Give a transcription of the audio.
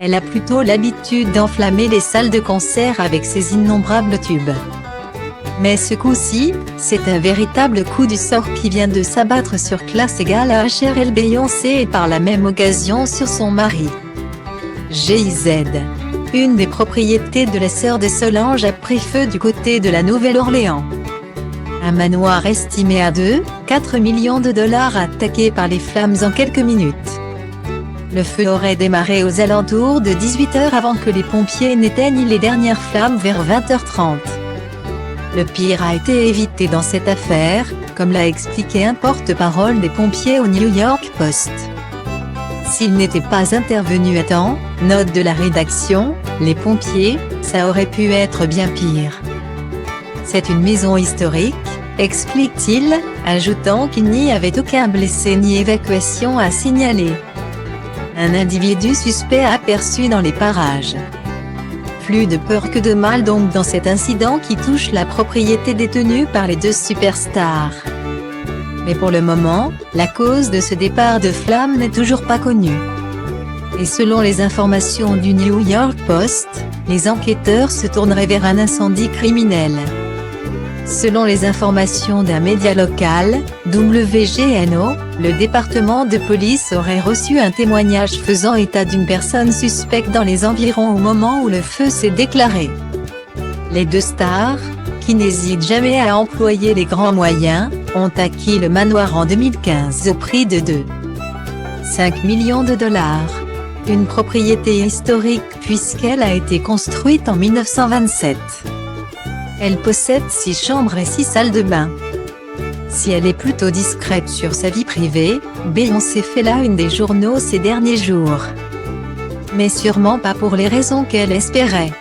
Elle a plutôt l'habitude d'enflammer les salles de concert avec ses innombrables tubes. Mais ce coup-ci, c'est un véritable coup du sort qui vient de s'abattre sur classe égale à HRL Beyoncé et par la même occasion sur son mari. GIZ. Une des propriétés de la sœur de Solange a pris feu du côté de la Nouvelle-Orléans. Un manoir estimé à 2,4 millions de dollars attaqué par les flammes en quelques minutes. Le feu aurait démarré aux alentours de 18 h avant que les pompiers n'éteignent les dernières flammes vers 20 h 30. Le pire a été évité dans cette affaire, comme l'a expliqué un porte-parole des pompiers au New York Post. S'ils n'étaient pas intervenus à temps, note de la rédaction, les pompiers, ça aurait pu être bien pire. C'est une maison historique, explique-t-il, ajoutant qu'il n'y avait aucun blessé ni évacuation à signaler. Un individu suspect aperçu dans les parages. Plus de peur que de mal donc dans cet incident qui touche la propriété détenue par les deux superstars. Mais pour le moment, la cause de ce départ de flammes n'est toujours pas connue. Et selon les informations du New York Post, les enquêteurs se tourneraient vers un incendie criminel. Selon les informations d'un média local, WGNO, le département de police aurait reçu un témoignage faisant état d'une personne suspecte dans les environs au moment où le feu s'est déclaré. Les deux stars, qui n'hésitent jamais à employer les grands moyens, ont acquis le manoir en 2015 au prix de 2,5 millions de dollars. Une propriété historique puisqu'elle a été construite en 1927. Elle possède 6 chambres et 6 salles de bain. Si elle est plutôt discrète sur sa vie privée, Beyoncé fait la une des journaux ces derniers jours. Mais sûrement pas pour les raisons qu'elle espérait.